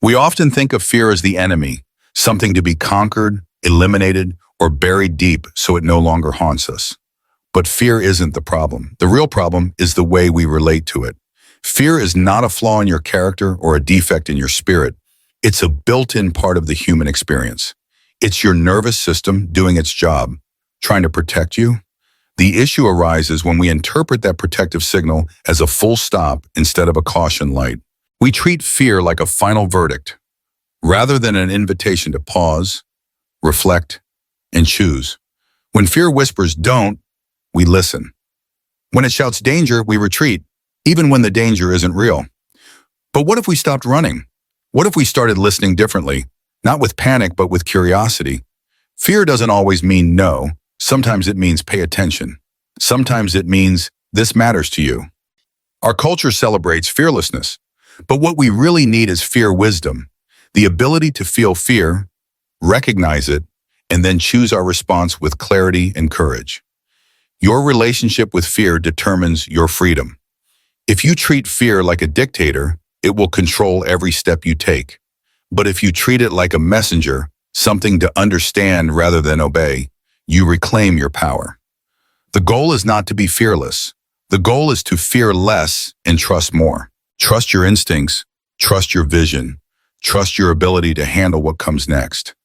We often think of fear as the enemy, something to be conquered, eliminated, or buried deep so it no longer haunts us. But fear isn't the problem. The real problem is the way we relate to it. Fear is not a flaw in your character or a defect in your spirit. It's a built-in part of the human experience. It's your nervous system doing its job, trying to protect you. The issue arises when we interpret that protective signal as a full stop instead of a caution light. We treat fear like a final verdict, rather than an invitation to pause, reflect, and choose. When fear whispers don't, we listen. When it shouts danger, we retreat, even when the danger isn't real. But what if we stopped running? What if we started listening differently, not with panic, but with curiosity? Fear doesn't always mean no. Sometimes it means pay attention. Sometimes it means this matters to you. Our culture celebrates fearlessness, but what we really need is fear wisdom, the ability to feel fear, recognize it, and then choose our response with clarity and courage. Your relationship with fear determines your freedom. If you treat fear like a dictator, it will control every step you take. But if you treat it like a messenger, something to understand rather than obey, you reclaim your power. The goal is not to be fearless. The goal is to fear less and trust more. Trust your instincts, trust your vision, trust your ability to handle what comes next.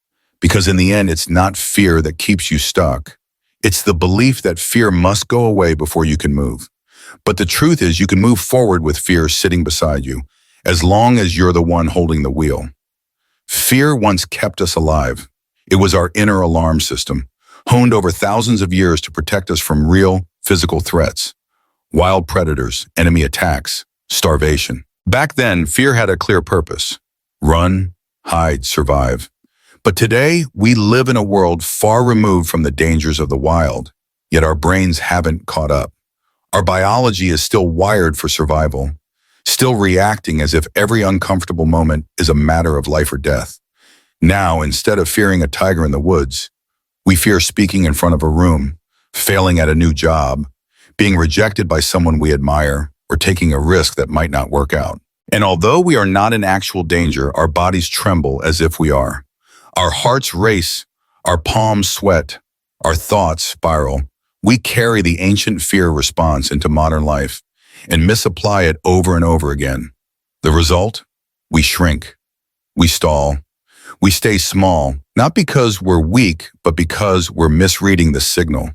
Because in the end, it's not fear that keeps you stuck. It's the belief that fear must go away before you can move. But the truth is you can move forward with fear sitting beside you, as long as you're the one holding the wheel. Fear once kept us alive. It was our inner alarm system, honed over thousands of years to protect us from real physical threats, wild predators, enemy attacks, starvation. Back then, fear had a clear purpose: run, hide, survive. But today, we live in a world far removed from the dangers of the wild, yet our brains haven't caught up. Our biology is still wired for survival, still reacting as if every uncomfortable moment is a matter of life or death. Now, instead of fearing a tiger in the woods, we fear speaking in front of a room, failing at a new job, being rejected by someone we admire, or taking a risk that might not work out. And although we are not in actual danger, our bodies tremble as if we are. Our hearts race, our palms sweat, our thoughts spiral. We carry the ancient fear response into modern life and misapply it over and over again. The result? We shrink. We stall. We stay small, not because we're weak, but because we're misreading the signal.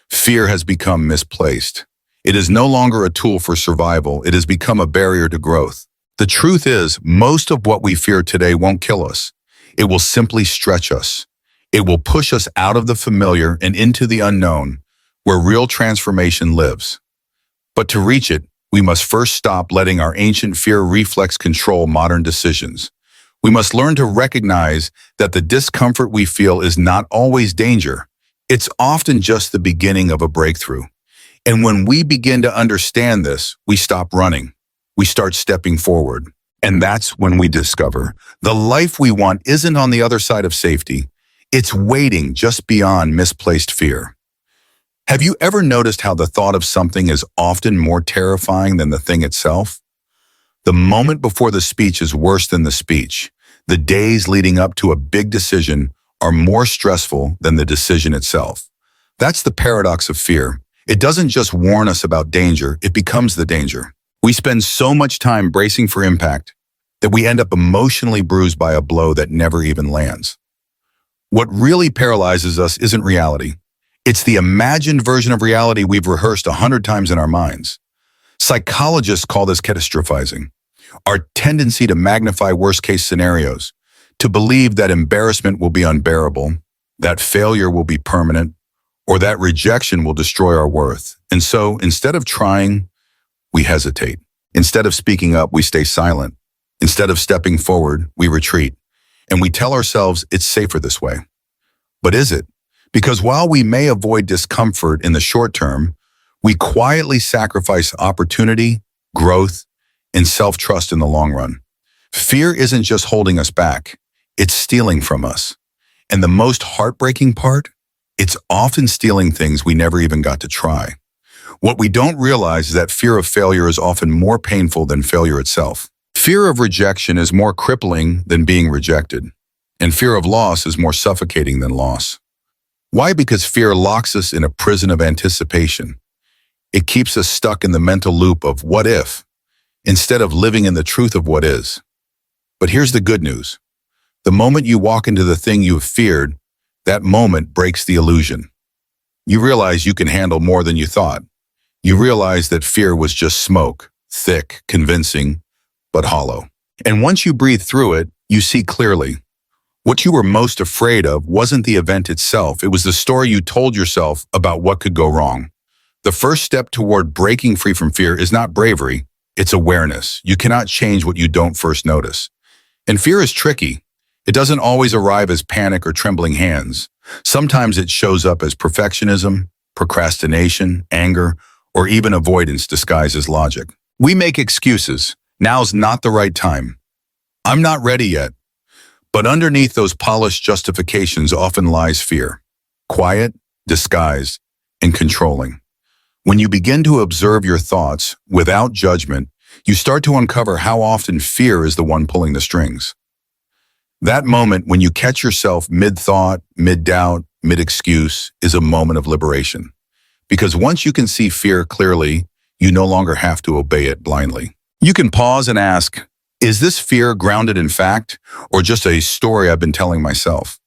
Fear has become misplaced. It is no longer a tool for survival. It has become a barrier to growth. The truth is, most of what we fear today won't kill us. It will simply stretch us. It will push us out of the familiar and into the unknown, where real transformation lives. But to reach it, we must first stop letting our ancient fear reflex control modern decisions. We must learn to recognize that the discomfort we feel is not always danger. It's often just the beginning of a breakthrough. And when we begin to understand this, we stop running. We start stepping forward. And that's when we discover the life we want isn't on the other side of safety. It's waiting just beyond misplaced fear. Have you ever noticed how the thought of something is often more terrifying than the thing itself? The moment before the speech is worse than the speech. The days leading up to a big decision are more stressful than the decision itself. That's the paradox of fear. It doesn't just warn us about danger, it becomes the danger. We spend so much time bracing for impact that we end up emotionally bruised by a blow that never even lands. What really paralyzes us isn't reality. It's the imagined version of reality we've rehearsed 100 times in our minds. Psychologists call this catastrophizing. Our tendency to magnify worst-case scenarios, to believe that embarrassment will be unbearable, that failure will be permanent, or that rejection will destroy our worth. And so, instead of trying, we hesitate. Instead of speaking up, we stay silent. Instead of stepping forward, we retreat. And we tell ourselves it's safer this way. But is it? Because while we may avoid discomfort in the short term, we quietly sacrifice opportunity, growth, and self-trust in the long run. Fear isn't just holding us back, it's stealing from us. And the most heartbreaking part? It's often stealing things we never even got to try. What we don't realize is that fear of failure is often more painful than failure itself. Fear of rejection is more crippling than being rejected, and fear of loss is more suffocating than loss. Why? Because fear locks us in a prison of anticipation. It keeps us stuck in the mental loop of what if, instead of living in the truth of what is. But here's the good news. The moment you walk into the thing you have feared, that moment breaks the illusion. You realize you can handle more than you thought. You realize that fear was just smoke, thick, convincing, but hollow. And once you breathe through it, you see clearly. What you were most afraid of wasn't the event itself, it was the story you told yourself about what could go wrong. The first step toward breaking free from fear is not bravery, it's awareness. You cannot change what you don't first notice. And fear is tricky. It doesn't always arrive as panic or trembling hands. Sometimes it shows up as perfectionism, procrastination, anger, or even avoidance disguised as logic. We make excuses. Now's not the right time. I'm not ready yet. But underneath those polished justifications often lies fear. Quiet, disguised, and controlling. When you begin to observe your thoughts without judgment, you start to uncover how often fear is the one pulling the strings. That moment when you catch yourself mid-thought, mid-doubt, mid-excuse is a moment of liberation. Because once you can see fear clearly, you no longer have to obey it blindly. You can pause and ask, is this fear grounded in fact, or just a story I've been telling myself?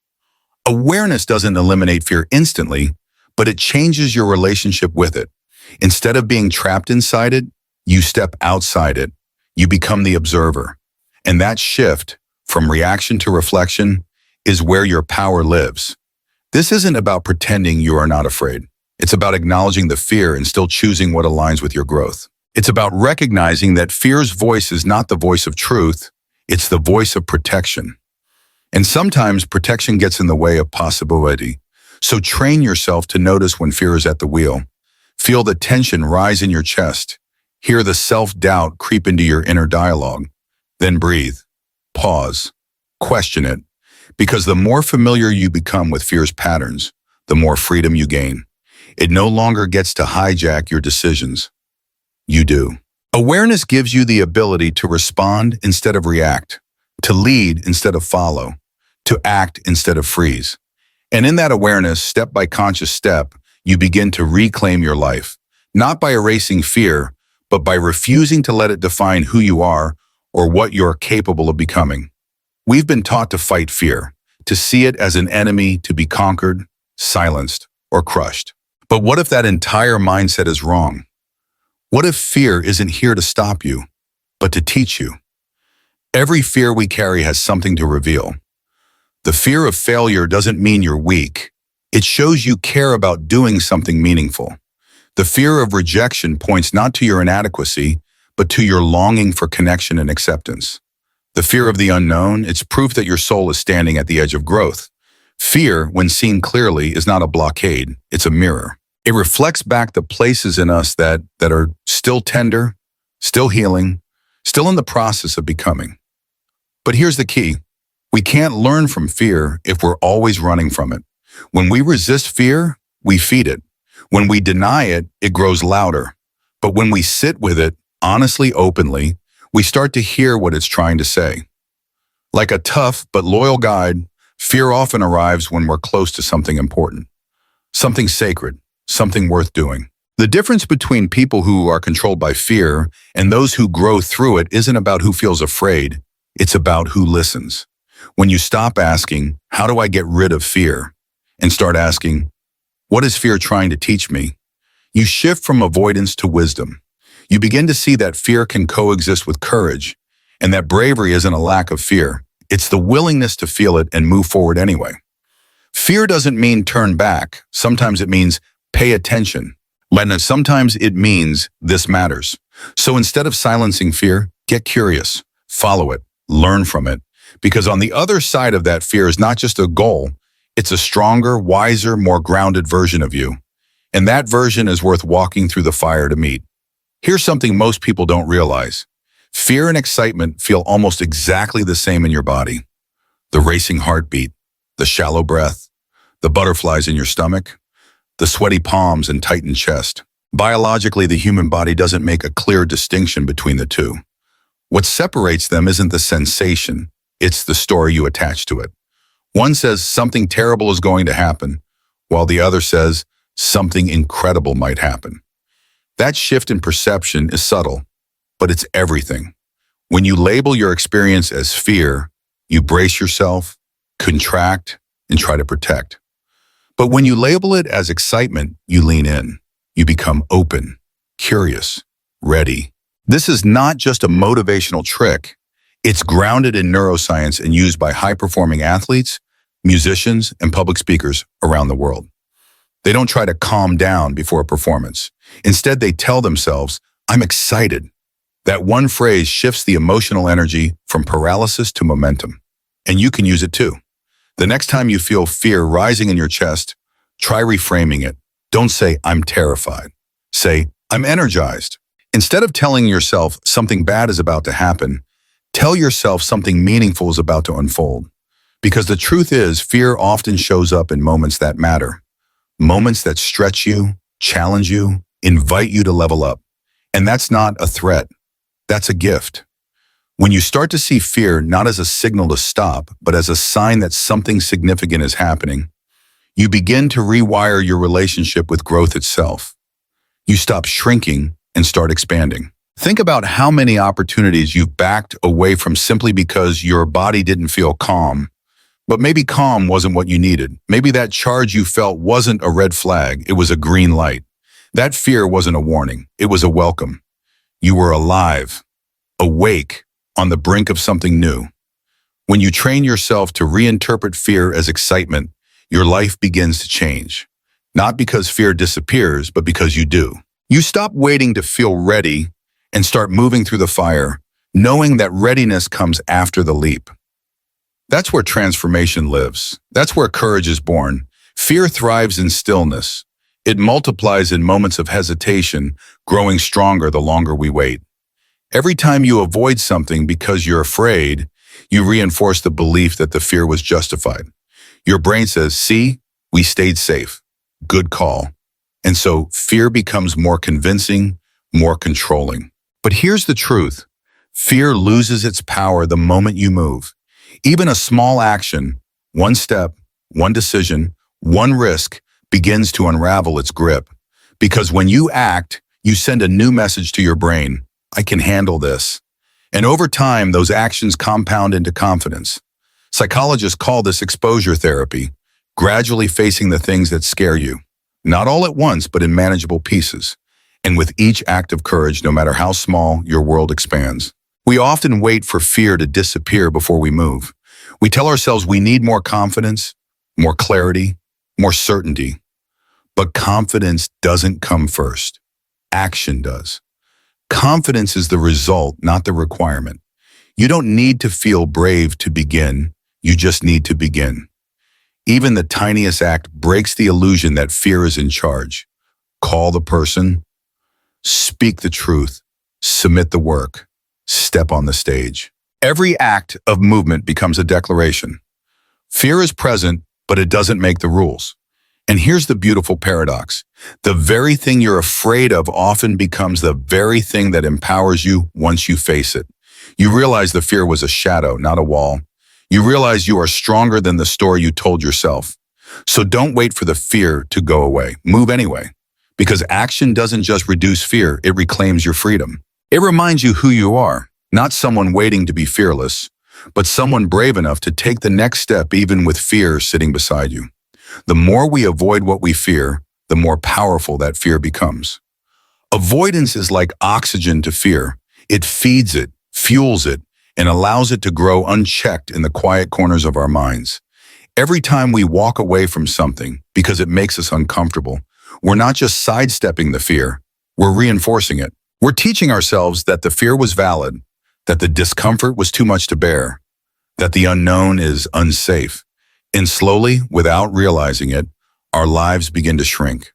Awareness doesn't eliminate fear instantly, but it changes your relationship with it. Instead of being trapped inside it, you step outside it. You become the observer. And that shift, from reaction to reflection, is where your power lives. This isn't about pretending you are not afraid. It's about acknowledging the fear and still choosing what aligns with your growth. It's about recognizing that fear's voice is not the voice of truth, it's the voice of protection. And sometimes protection gets in the way of possibility. So train yourself to notice when fear is at the wheel. Feel the tension rise in your chest. Hear the self-doubt creep into your inner dialogue. Then breathe. Pause. Question it. Because the more familiar you become with fear's patterns, the more freedom you gain. It no longer gets to hijack your decisions. You do. Awareness gives you the ability to respond instead of react, to lead instead of follow, to act instead of freeze. And in that awareness, step by conscious step, you begin to reclaim your life, not by erasing fear, but by refusing to let it define who you are or what you're capable of becoming. We've been taught to fight fear, to see it as an enemy to be conquered, silenced, or crushed. But what if that entire mindset is wrong? What if fear isn't here to stop you, but to teach you? Every fear we carry has something to reveal. The fear of failure doesn't mean you're weak. It shows you care about doing something meaningful. The fear of rejection points not to your inadequacy, but to your longing for connection and acceptance. The fear of the unknown, it's proof that your soul is standing at the edge of growth. Fear, when seen clearly, is not a blockade, it's a mirror. It reflects back the places in us that are still tender, still healing, still in the process of becoming. But here's the key. We can't learn from fear if we're always running from it. When we resist fear, we feed it. When we deny it, it grows louder. But when we sit with it, honestly, openly, we start to hear what it's trying to say. Like a tough but loyal guide, fear often arrives when we're close to something important, something sacred, something worth doing. The difference between people who are controlled by fear and those who grow through it isn't about who feels afraid, it's about who listens. When you stop asking, how do I get rid of fear? And start asking, what is fear trying to teach me? You shift from avoidance to wisdom. You begin to see that fear can coexist with courage, and that bravery isn't a lack of fear. It's the willingness to feel it and move forward anyway. Fear doesn't mean turn back. Sometimes it means pay attention. And sometimes it means this matters. So instead of silencing fear, get curious, follow it, learn from it. Because on the other side of that fear is not just a goal, it's a stronger, wiser, more grounded version of you. And that version is worth walking through the fire to meet. Here's something most people don't realize. Fear and excitement feel almost exactly the same in your body. The racing heartbeat, the shallow breath, the butterflies in your stomach, the sweaty palms and tightened chest. Biologically, the human body doesn't make a clear distinction between the two. What separates them isn't the sensation, it's the story you attach to it. One says something terrible is going to happen, while the other says something incredible might happen. That shift in perception is subtle, but it's everything. When you label your experience as fear, you brace yourself, contract, and try to protect. But when you label it as excitement, you lean in. You become open, curious, ready. This is not just a motivational trick. It's grounded in neuroscience and used by high-performing athletes, musicians, and public speakers around the world. They don't try to calm down before a performance. Instead, they tell themselves, "I'm excited." That one phrase shifts the emotional energy from paralysis to momentum. And you can use it too. The next time you feel fear rising in your chest, try reframing it. Don't say, "I'm terrified." Say, "I'm energized." Instead of telling yourself something bad is about to happen, tell yourself something meaningful is about to unfold. Because the truth is, fear often shows up in moments that matter. Moments that stretch you, challenge you, invite you to level up. And that's not a threat. That's a gift. When you start to see fear not as a signal to stop, but as a sign that something significant is happening, you begin to rewire your relationship with growth itself. You stop shrinking and start expanding. Think about how many opportunities you've backed away from simply because your body didn't feel calm. But maybe calm wasn't what you needed. Maybe that charge you felt wasn't a red flag, it was a green light. That fear wasn't a warning, it was a welcome. You were alive, awake, on the brink of something new. When you train yourself to reinterpret fear as excitement, your life begins to change. Not because fear disappears, but because you do. You stop waiting to feel ready and start moving through the fire, knowing that readiness comes after the leap. That's where transformation lives. That's where courage is born. Fear thrives in stillness. It multiplies in moments of hesitation, growing stronger the longer we wait. Every time you avoid something because you're afraid, you reinforce the belief that the fear was justified. Your brain says, "See, we stayed safe. Good call." And so fear becomes more convincing, more controlling. But here's the truth. Fear loses its power the moment you move. Even a small action, one step, one decision, one risk, begins to unravel its grip. Because when you act, you send a new message to your brain: "I can handle this." And over time, those actions compound into confidence. Psychologists call this exposure therapy, gradually facing the things that scare you. Not all at once, but in manageable pieces. And with each act of courage, no matter how small, your world expands. We often wait for fear to disappear before we move. We tell ourselves we need more confidence, more clarity, more certainty. But confidence doesn't come first. Action does. Confidence is the result, not the requirement. You don't need to feel brave to begin. You just need to begin. Even the tiniest act breaks the illusion that fear is in charge. Call the person, speak the truth, submit the work, step on the stage. Every act of movement becomes a declaration. Fear is present, but it doesn't make the rules. And here's the beautiful paradox. The very thing you're afraid of often becomes the very thing that empowers you once you face it. You realize the fear was a shadow, not a wall. You realize you are stronger than the story you told yourself. So don't wait for the fear to go away. Move anyway. Because action doesn't just reduce fear, it reclaims your freedom. It reminds you who you are, not someone waiting to be fearless, but someone brave enough to take the next step even with fear sitting beside you. The more we avoid what we fear, the more powerful that fear becomes. Avoidance is like oxygen to fear. It feeds it, fuels it, and allows it to grow unchecked in the quiet corners of our minds. Every time we walk away from something because it makes us uncomfortable, we're not just sidestepping the fear, we're reinforcing it. We're teaching ourselves that the fear was valid, that the discomfort was too much to bear, that the unknown is unsafe. And slowly, without realizing it, our lives begin to shrink.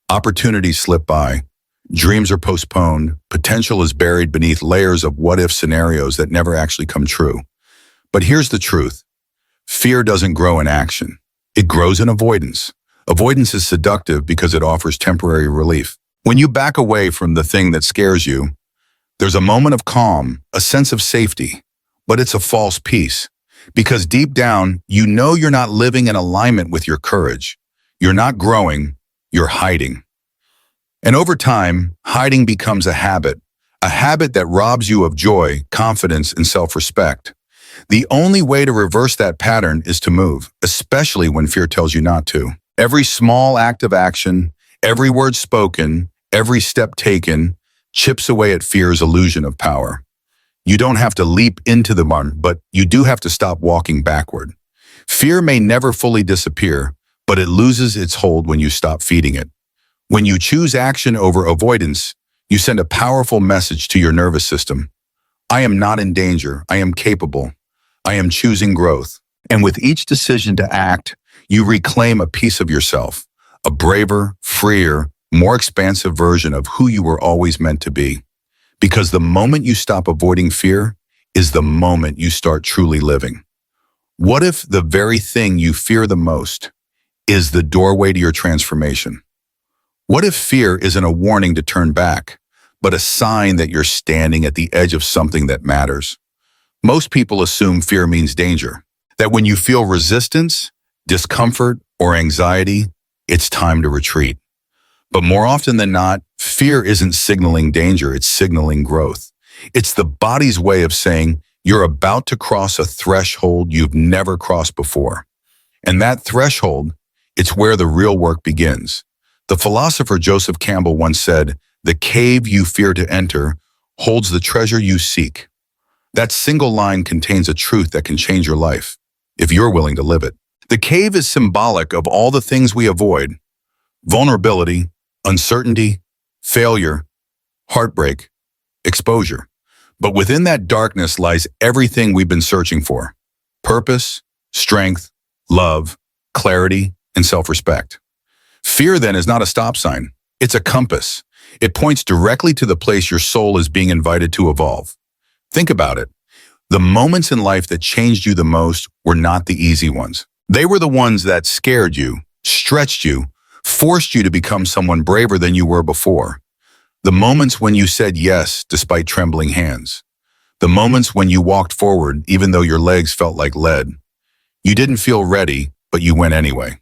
Opportunities slip by, dreams are postponed, potential is buried beneath layers of what-if scenarios that never actually come true. But here's the truth. Fear doesn't grow in action. It grows in avoidance. Avoidance is seductive because it offers temporary relief. When you back away from the thing that scares you, There's a moment of calm, a sense of safety, but it's a false peace. Because deep down, you know you're not living in alignment with your courage. You're not growing, you're hiding. And over time, hiding becomes a habit that robs you of joy, confidence, and self-respect. The only way to reverse that pattern is to move, especially when fear tells you not to. Every small act of action, every word spoken, every step taken, chips away at fear's illusion of power. You don't have to leap into the mud, but you do have to stop walking backward. Fear may never fully disappear, but it loses its hold when you stop feeding it. When you choose action over avoidance, you send a powerful message to your nervous system. I am not in danger. I am capable. I am choosing growth. And with each decision to act, you reclaim a piece of yourself, a braver, freer, more expansive version of who you were always meant to be. Because the moment you stop avoiding fear is the moment you start truly living. What if the very thing you fear the most is the doorway to your transformation? What if fear isn't a warning to turn back, but a sign that you're standing at the edge of something that matters? Most people assume fear means danger, that when you feel resistance, discomfort, or anxiety, it's time to retreat. But more often than not, fear isn't signaling danger, it's signaling growth. It's the body's way of saying you're about to cross a threshold you've never crossed before. And that threshold, it's where the real work begins. The philosopher Joseph Campbell once said, "The cave you fear to enter holds the treasure you seek." That single line contains a truth that can change your life, if you're willing to live it. The cave is symbolic of all the things we avoid: vulnerability, uncertainty, failure, heartbreak, exposure. But within that darkness lies everything we've been searching for: purpose, strength, love, clarity, and self-respect. Fear, then, is not a stop sign. It's a compass. It points directly to the place your soul is being invited to evolve. Think about it. The moments in life that changed you the most were not the easy ones. They were the ones that scared you, stretched you, forced you to become someone braver than you were before. The moments when you said yes despite trembling hands. The moments when you walked forward even though your legs felt like lead. You didn't feel ready, but you went anyway.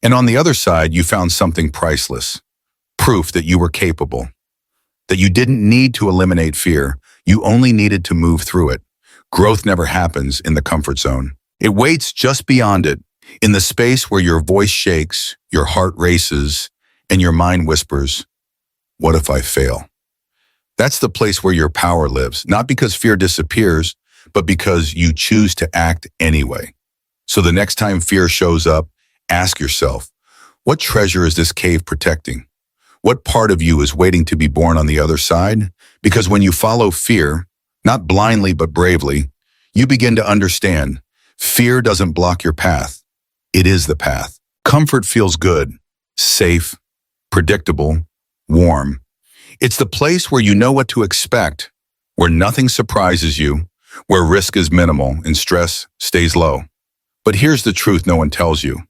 And on the other side, you found something priceless. Proof that you were capable. That you didn't need to eliminate fear. You only needed to move through it. Growth never happens in the comfort zone. It waits just beyond it, in the space where your voice shakes, your heart races, and your mind whispers, "What if I fail?" That's the place where your power lives, not because fear disappears, but because you choose to act anyway. So the next time fear shows up, ask yourself, what treasure is this cave protecting? What part of you is waiting to be born on the other side? Because when you follow fear, not blindly but bravely, you begin to understand fear doesn't block your path. It is the path. Comfort feels good, safe, predictable, warm. It's the place where you know what to expect, where nothing surprises you, where risk is minimal and stress stays low. But here's the truth no one tells you.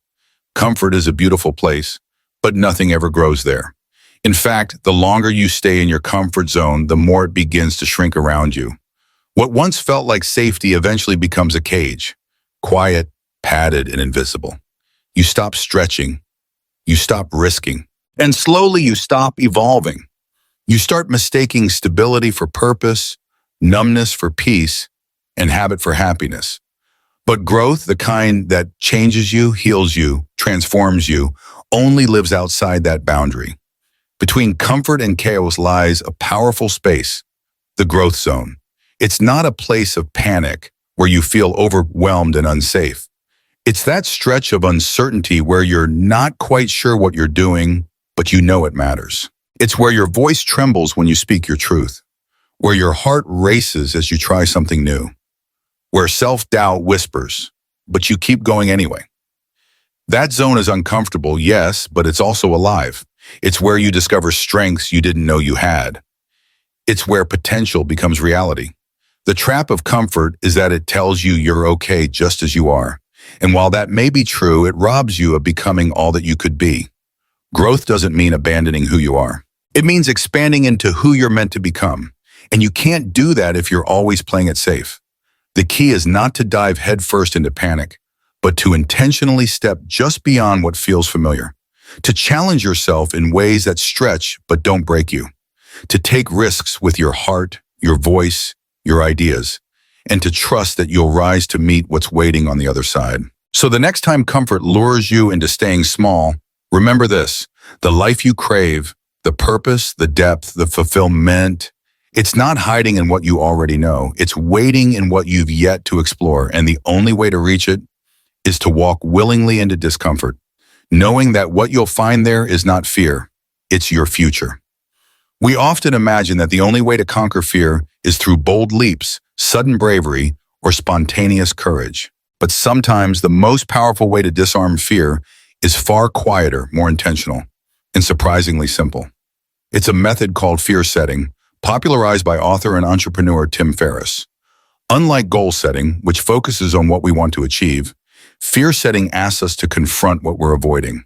Comfort is a beautiful place, but nothing ever grows there. In fact, the longer you stay in your comfort zone, the more it begins to shrink around you. What once felt like safety eventually becomes a cage, quiet, padded, and invisible. You stop stretching, you stop risking, and slowly you stop evolving. You start mistaking stability for purpose, numbness for peace, and habit for happiness. But growth, the kind that changes you, heals you, transforms you, only lives outside that boundary. Between comfort and chaos lies a powerful space, the growth zone. It's not a place of panic where you feel overwhelmed and unsafe. It's that stretch of uncertainty where you're not quite sure what you're doing, but you know it matters. It's where your voice trembles when you speak your truth, where your heart races as you try something new, where self-doubt whispers, but you keep going anyway. That zone is uncomfortable, yes, but it's also alive. It's where you discover strengths you didn't know you had. It's where potential becomes reality. The trap of comfort is that it tells you you're okay just as you are. And while that may be true, it robs you of becoming all that you could be. Growth doesn't mean abandoning who you are. It means expanding into who you're meant to become. And you can't do that if you're always playing it safe. The key is not to dive headfirst into panic, but to intentionally step just beyond what feels familiar, to challenge yourself in ways that stretch but don't break you, to take risks with your heart, your voice, your ideas, and to trust that you'll rise to meet what's waiting on the other side. So the next time comfort lures you into staying small, remember this: the life you crave, the purpose, the depth, the fulfillment, it's not hiding in what you already know. It's waiting in what you've yet to explore, and the only way to reach it is to walk willingly into discomfort, knowing that what you'll find there is not fear, it's your future. We often imagine that the only way to conquer fear is through bold leaps, sudden bravery, or spontaneous courage. But sometimes the most powerful way to disarm fear is far quieter, more intentional, and surprisingly simple. It's a method called fear setting, popularized by author and entrepreneur Tim Ferriss. Unlike goal setting, which focuses on what we want to achieve, fear setting asks us to confront what we're avoiding.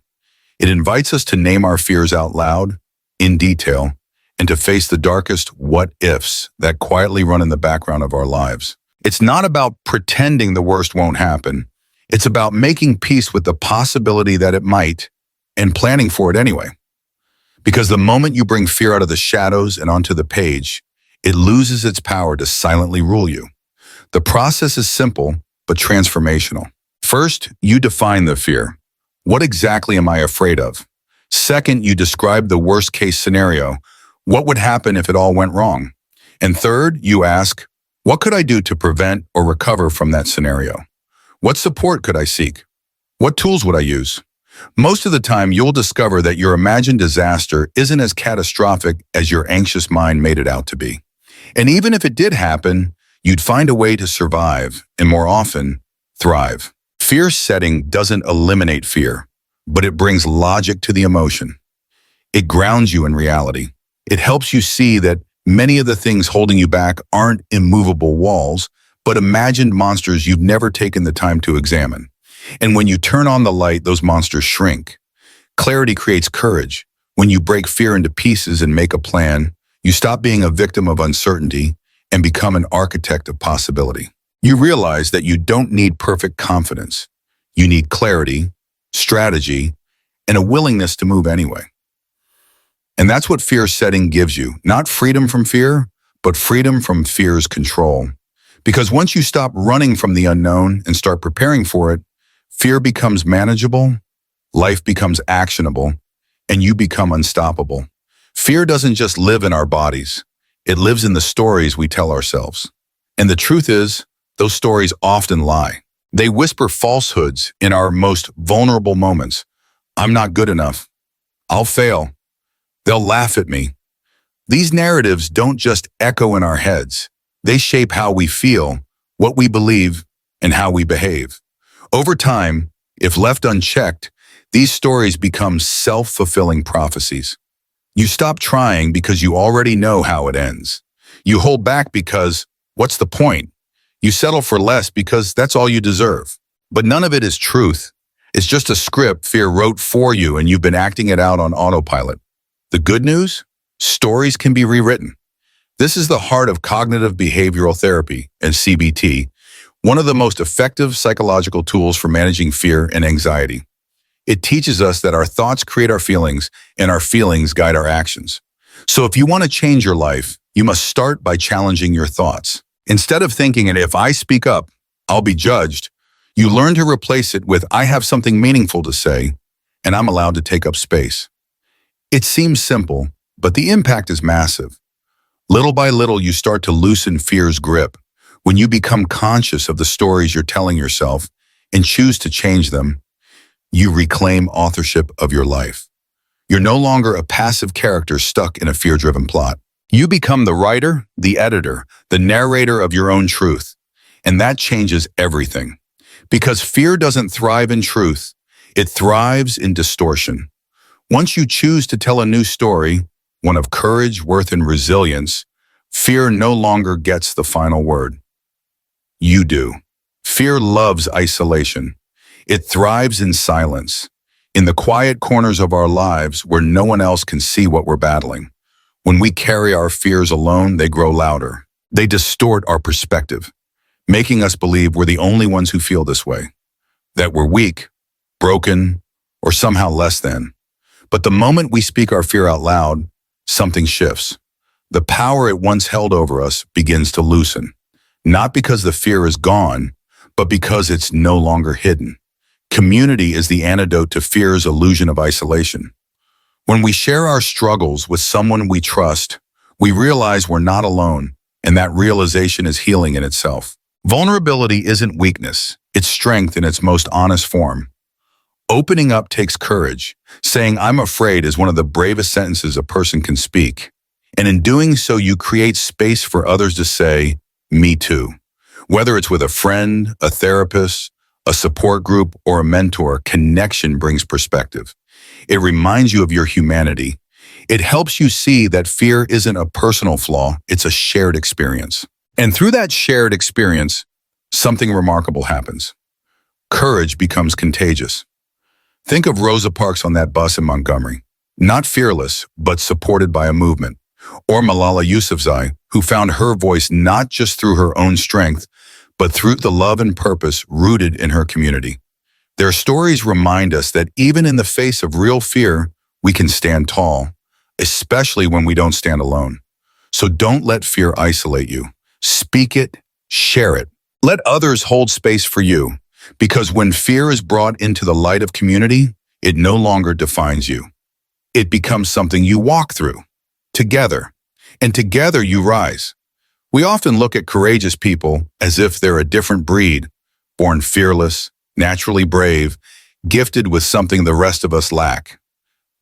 It invites us to name our fears out loud, in detail, and to face the darkest what-ifs that quietly run in the background of our lives. It's not about pretending the worst won't happen. It's about making peace with the possibility that it might and planning for it anyway. Because the moment you bring fear out of the shadows and onto the page, it loses its power to silently rule you. The process is simple, but transformational. First, you define the fear. What exactly am I afraid of? Second, you describe the worst-case scenario. What would happen if it all went wrong? And third, you ask, what could I do to prevent or recover from that scenario? What support could I seek? What tools would I use? Most of the time, you'll discover that your imagined disaster isn't as catastrophic as your anxious mind made it out to be. And even if it did happen, you'd find a way to survive, and more often, thrive. Fear setting doesn't eliminate fear, but it brings logic to the emotion. It grounds you in reality. It helps you see that many of the things holding you back aren't immovable walls, but imagined monsters you've never taken the time to examine. And when you turn on the light, those monsters shrink. Clarity creates courage. When you break fear into pieces and make a plan, you stop being a victim of uncertainty and become an architect of possibility. You realize that you don't need perfect confidence. You need clarity, strategy, and a willingness to move anyway. And that's what fear setting gives you. Not freedom from fear, but freedom from fear's control. Because once you stop running from the unknown and start preparing for it, fear becomes manageable, life becomes actionable, and you become unstoppable. Fear doesn't just live in our bodies. It lives in the stories we tell ourselves. And the truth is, those stories often lie. They whisper falsehoods in our most vulnerable moments. I'm not good enough. I'll fail. They'll laugh at me. These narratives don't just echo in our heads. They shape how we feel, what we believe, and how we behave. Over time, if left unchecked, these stories become self-fulfilling prophecies. You stop trying because you already know how it ends. You hold back because, what's the point? You settle for less because that's all you deserve. But none of it is truth. It's just a script fear wrote for you and you've been acting it out on autopilot. The good news? Stories can be rewritten. This is the heart of cognitive behavioral therapy, and CBT, one of the most effective psychological tools for managing fear and anxiety. It teaches us that our thoughts create our feelings, and our feelings guide our actions. So if you want to change your life, you must start by challenging your thoughts. Instead of thinking that if I speak up, I'll be judged, you learn to replace it with I have something meaningful to say, and I'm allowed to take up space. It seems simple, but the impact is massive. Little by little, you start to loosen fear's grip. When you become conscious of the stories you're telling yourself and choose to change them, you reclaim authorship of your life. You're no longer a passive character stuck in a fear-driven plot. You become the writer, the editor, the narrator of your own truth. And that changes everything. Because fear doesn't thrive in truth, it thrives in distortion. Once you choose to tell a new story, one of courage, worth, and resilience, fear no longer gets the final word. You do. Fear loves isolation. It thrives in silence, in the quiet corners of our lives where no one else can see what we're battling. When we carry our fears alone, they grow louder. They distort our perspective, making us believe we're the only ones who feel this way, that we're weak, broken, or somehow less than. But the moment we speak our fear out loud, something shifts. The power it once held over us begins to loosen, not because the fear is gone, but because it's no longer hidden. Community is the antidote to fear's illusion of isolation. When we share our struggles with someone we trust, we realize we're not alone, and that realization is healing in itself. Vulnerability isn't weakness, it's strength in its most honest form. Opening up takes courage. Saying "I'm afraid" is one of the bravest sentences a person can speak. And in doing so, you create space for others to say, "Me too." Whether it's with a friend, a therapist, a support group, or a mentor, connection brings perspective. It reminds you of your humanity. It helps you see that fear isn't a personal flaw, it's a shared experience. And through that shared experience, something remarkable happens. Courage becomes contagious. Think of Rosa Parks on that bus in Montgomery, not fearless, but supported by a movement. Or Malala Yousafzai, who found her voice not just through her own strength, but through the love and purpose rooted in her community. Their stories remind us that even in the face of real fear, we can stand tall, especially when we don't stand alone. So don't let fear isolate you. Speak it, share it. Let others hold space for you, because when fear is brought into the light of community, it no longer defines you. It becomes something you walk through, together, and together you rise. We often look at courageous people as if they're a different breed, born fearless, naturally brave, gifted with something the rest of us lack.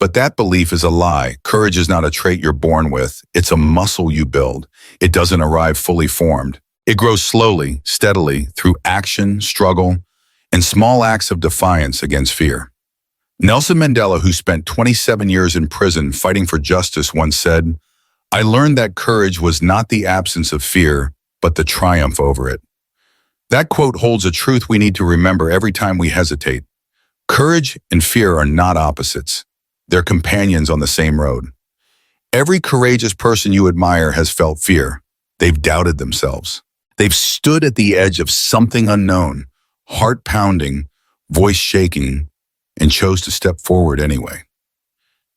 But that belief is a lie. Courage is not a trait you're born with. It's a muscle you build. It doesn't arrive fully formed. It grows slowly, steadily, through action, struggle, and small acts of defiance against fear. Nelson Mandela, who spent 27 years in prison fighting for justice, once said, "I learned that courage was not the absence of fear, but the triumph over it." That quote holds a truth we need to remember every time we hesitate. Courage and fear are not opposites. They're companions on the same road. Every courageous person you admire has felt fear. They've doubted themselves. They've stood at the edge of something unknown, heart pounding, voice shaking, and chose to step forward anyway.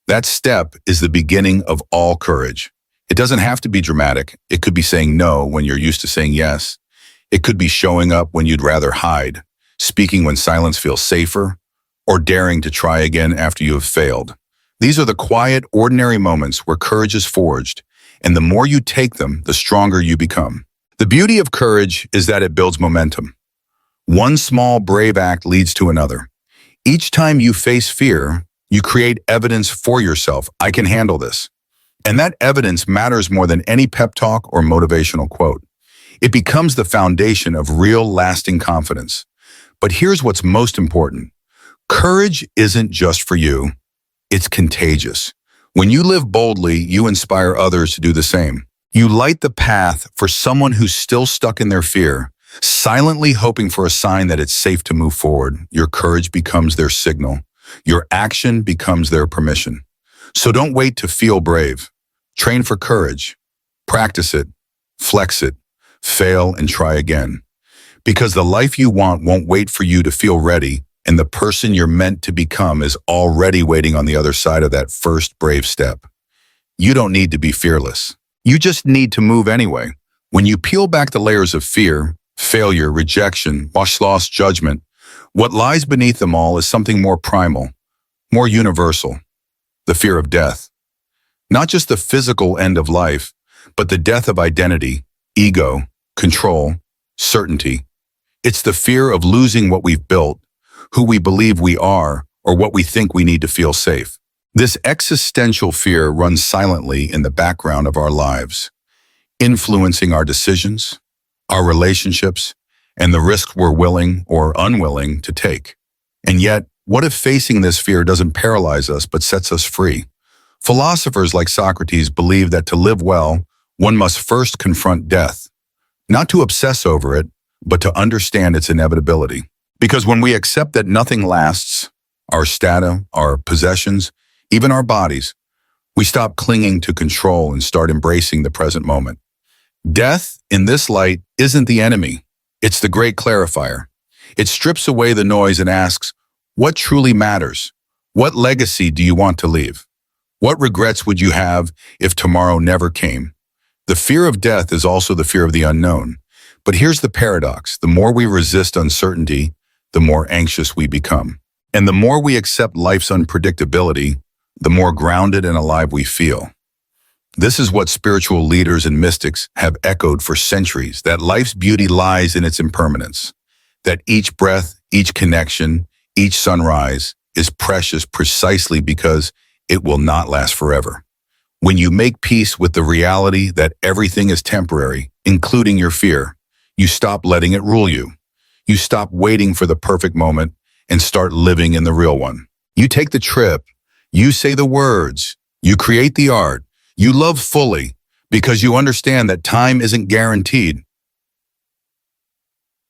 That step is the beginning of all courage. It doesn't have to be dramatic. It could be saying no when you're used to saying yes. It could be showing up when you'd rather hide, speaking when silence feels safer, or daring to try again after you have failed. These are the quiet, ordinary moments where courage is forged, and the more you take them, the stronger you become. The beauty of courage is that it builds momentum. One small, brave act leads to another. Each time you face fear, you create evidence for yourself. I can handle this. And that evidence matters more than any pep talk or motivational quote. It becomes the foundation of real, lasting confidence. But here's what's most important. Courage isn't just for you. It's contagious. When you live boldly, you inspire others to do the same. You light the path for someone who's still stuck in their fear, silently hoping for a sign that it's safe to move forward. Your courage becomes their signal. Your action becomes their permission. So don't wait to feel brave. Train for courage. Practice it. Flex it. Fail and try again. Because the life you want won't wait for you to feel ready, and the person you're meant to become is already waiting on the other side of that first brave step. You don't need to be fearless. You just need to move anyway. When you peel back the layers of fear, failure, rejection, loss, judgment, what lies beneath them all is something more primal, more universal, the fear of death. Not just the physical end of life, but the death of identity, ego, control, certainty. It's the fear of losing what we've built, who we believe we are, or what we think we need to feel safe. This existential fear runs silently in the background of our lives, influencing our decisions, our relationships, and the risks we're willing or unwilling to take. And yet, what if facing this fear doesn't paralyze us but sets us free? Philosophers like Socrates believe that to live well, one must first confront death, not to obsess over it, but to understand its inevitability. Because when we accept that nothing lasts, our status, our possessions, even our bodies, We stop clinging to control and start embracing the present moment. Death, in this light, isn't the enemy. It's the great clarifier. It strips away the noise and asks, what truly matters? What legacy do you want to leave? What regrets would you have if tomorrow never came? The fear of death is also the fear of the unknown. But here's the paradox. The more we resist uncertainty, the more anxious we become. And the more we accept life's unpredictability, the more grounded and alive we feel. This is what spiritual leaders and mystics have echoed for centuries, that life's beauty lies in its impermanence, that each breath, each connection, each sunrise is precious precisely because it will not last forever. When you make peace with the reality that everything is temporary, including your fear, you stop letting it rule you. You stop waiting for the perfect moment and start living in the real one. You take the trip, you say the words, you create the art, you love fully because you understand that time isn't guaranteed.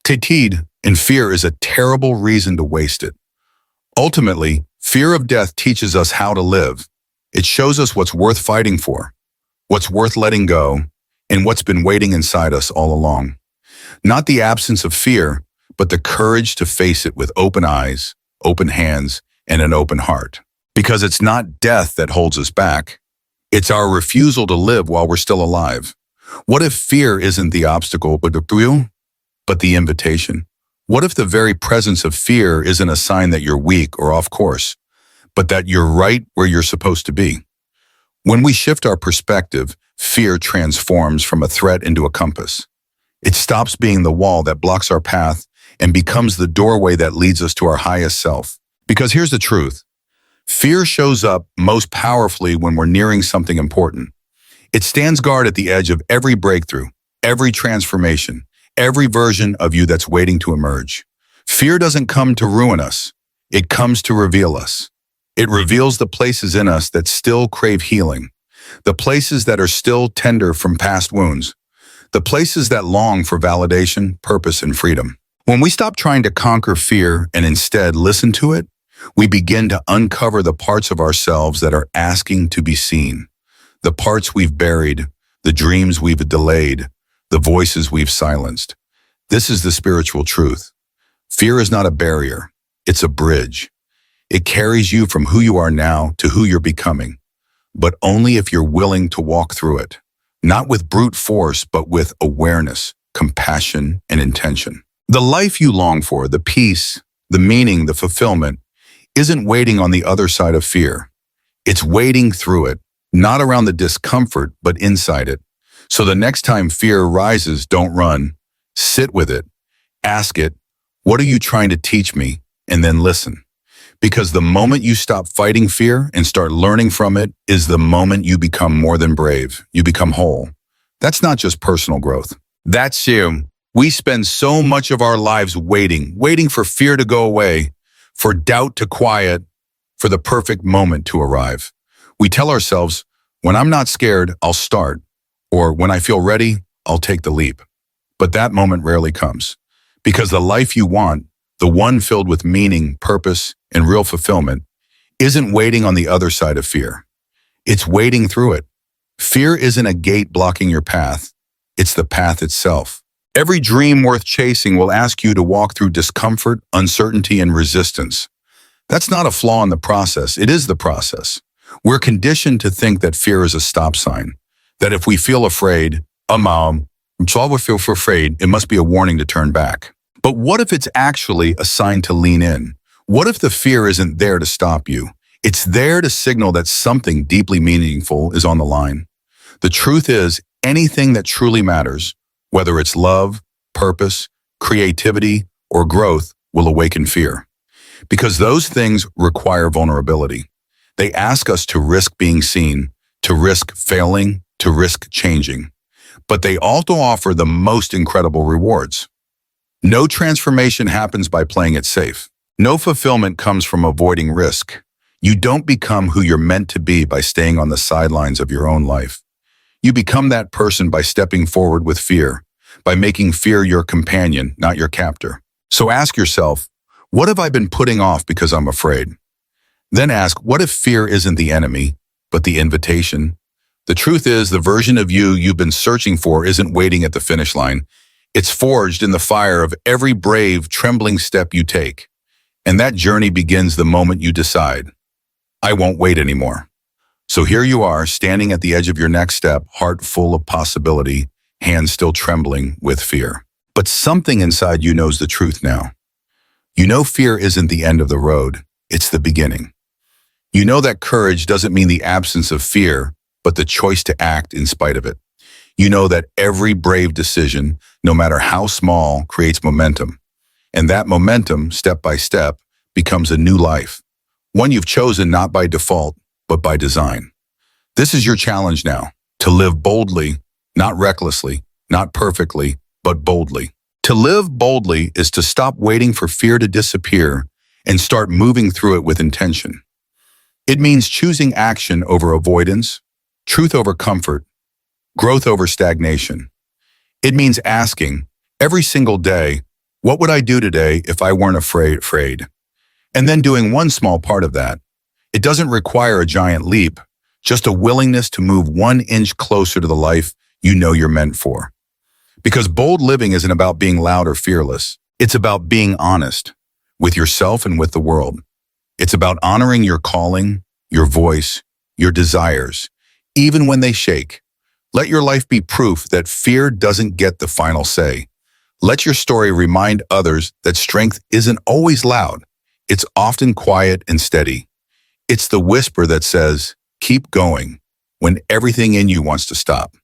Tatid and fear is a terrible reason to waste it. Ultimately, fear of death teaches us how to live. It shows us what's worth fighting for, what's worth letting go, and what's been waiting inside us all along. Not the absence of fear, but the courage to face it with open eyes, open hands, and an open heart. Because it's not death that holds us back. It's our refusal to live while we're still alive. What if fear isn't the obstacle, but the invitation? What if the very presence of fear isn't a sign that you're weak or off course, but that you're right where you're supposed to be? When we shift our perspective, fear transforms from a threat into a compass. It stops being the wall that blocks our path and becomes the doorway that leads us to our highest self. Because here's the truth. Fear shows up most powerfully when we're nearing something important. It stands guard at the edge of every breakthrough, every transformation, every version of you that's waiting to emerge. Fear doesn't come to ruin us. It comes to reveal us. It reveals the places in us that still crave healing, the places that are still tender from past wounds, the places that long for validation, purpose, and freedom. When we stop trying to conquer fear and instead listen to it, we begin to uncover the parts of ourselves that are asking to be seen, the parts we've buried, the dreams we've delayed, the voices we've silenced. This is the spiritual truth. Fear is not a barrier, it's a bridge. It carries you from who you are now to who you're becoming, but only if you're willing to walk through it, not with brute force, but with awareness, compassion, and intention. The life you long for, the peace, the meaning, the fulfillment, isn't waiting on the other side of fear. It's waiting through it, not around the discomfort, but inside it. So the next time fear rises, don't run. Sit with it. Ask it, what are you trying to teach me? And then listen. Because the moment you stop fighting fear and start learning from it is the moment you become more than brave. You become whole. That's not just personal growth. That's you. We spend so much of our lives waiting for fear to go away, for doubt to quiet, for the perfect moment to arrive. We tell ourselves, when I'm not scared, I'll start. Or when I feel ready, I'll take the leap. But that moment rarely comes. Because the life you want, the one filled with meaning, purpose, and real fulfillment, isn't waiting on the other side of fear. It's waiting through it. Fear isn't a gate blocking your path. It's the path itself. Every dream worth chasing will ask you to walk through discomfort, uncertainty, and resistance. That's not a flaw in the process. It is the process. We're conditioned to think that fear is a stop sign, that if we feel afraid, it must be a warning to turn back. But what if it's actually a sign to lean in? What if the fear isn't there to stop you? It's there to signal that something deeply meaningful is on the line. The truth is, anything that truly matters, whether it's love, purpose, creativity, or growth, will awaken fear. Because those things require vulnerability. They ask us to risk being seen, to risk failing, to risk changing. But they also offer the most incredible rewards. No transformation happens by playing it safe. No fulfillment comes from avoiding risk. You don't become who you're meant to be by staying on the sidelines of your own life. You become that person by stepping forward with fear, by making fear your companion, not your captor. So ask yourself, what have I been putting off because I'm afraid? Then ask, what if fear isn't the enemy? But the invitation? The truth is, the version of you you've been searching for isn't waiting at the finish line. It's forged in the fire of every brave, trembling step you take. And that journey begins the moment you decide, I won't wait anymore. So here you are, standing at the edge of your next step, heart full of possibility, hands still trembling with fear. But something inside you knows the truth now. You know fear isn't the end of the road, it's the beginning. You know that courage doesn't mean the absence of fear, but the choice to act in spite of it. You know that every brave decision, no matter how small, creates momentum. And that momentum, step by step, becomes a new life. One you've chosen not by default, but by design. This is your challenge now, to live boldly, not recklessly, not perfectly, but boldly. To live boldly is to stop waiting for fear to disappear and start moving through it with intention. It means choosing action over avoidance, truth over comfort, growth over stagnation. It means asking, every single day, what would I do today if I weren't afraid? And then doing one small part of that. It doesn't require a giant leap, just a willingness to move 1 inch closer to the life you know you're meant for. Because bold living isn't about being loud or fearless. It's about being honest with yourself and with the world. It's about honoring your calling, your voice, your desires, even when they shake. Let your life be proof that fear doesn't get the final say. Let your story remind others that strength isn't always loud. It's often quiet and steady. It's the whisper that says, keep going, when everything in you wants to stop.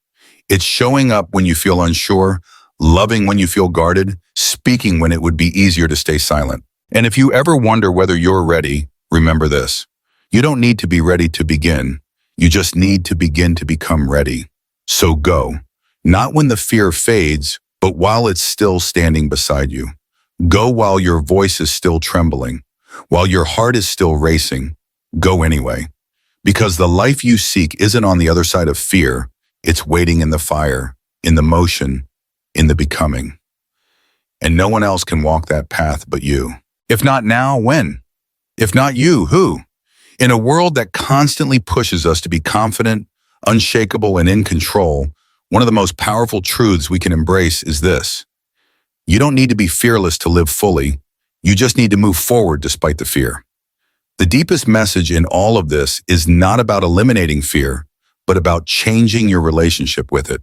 It's showing up when you feel unsure, loving when you feel guarded, speaking when it would be easier to stay silent. And if you ever wonder whether you're ready, remember this. You don't need to be ready to begin. You just need to begin to become ready. So go, not when the fear fades, but while it's still standing beside you. Go while your voice is still trembling, while your heart is still racing. Go anyway. Because the life you seek isn't on the other side of fear. It's waiting in the fire, in the motion, in the becoming. And no one else can walk that path but you. If not now, when? If not you, who? In a world that constantly pushes us to be confident, unshakable, and in control, one of the most powerful truths we can embrace is this. You don't need to be fearless to live fully. You just need to move forward despite the fear. The deepest message in all of this is not about eliminating fear, but about changing your relationship with it.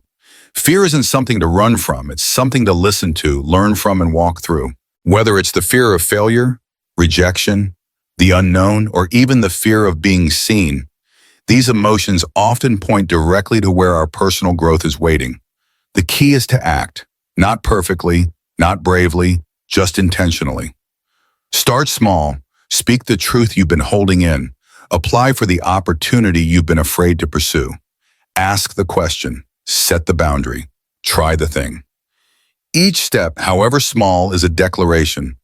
Fear isn't something to run from. It's something to listen to, learn from, and walk through. Whether it's the fear of failure, rejection, the unknown, or even the fear of being seen, these emotions often point directly to where our personal growth is waiting. The key is to act, not perfectly, not bravely, just intentionally. Start small, speak the truth you've been holding in, apply for the opportunity you've been afraid to pursue. Ask the question, set the boundary, try the thing. Each step, however small, is a declaration.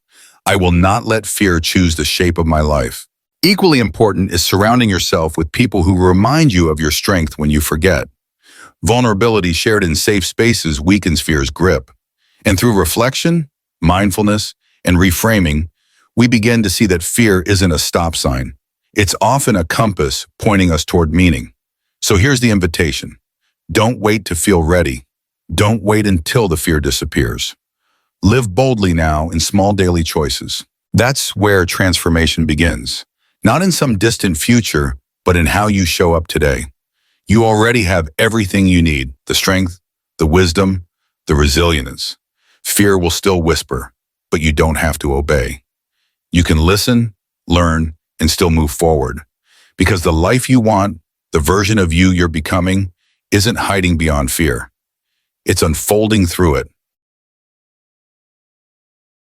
I will not let fear choose the shape of my life. Equally important is surrounding yourself with people who remind you of your strength when you forget. Vulnerability shared in safe spaces weakens fear's grip. And through reflection, mindfulness, and reframing, we begin to see that fear isn't a stop sign. It's often a compass pointing us toward meaning. So here's the invitation. Don't wait to feel ready. Don't wait until the fear disappears. Live boldly now in small daily choices. That's where transformation begins. Not in some distant future, but in how you show up today. You already have everything you need, the strength, the wisdom, the resilience. Fear will still whisper, but you don't have to obey. You can listen, learn, and still move forward. Because the life you want, the version of you you're becoming, isn't hiding beyond fear. It's unfolding through it.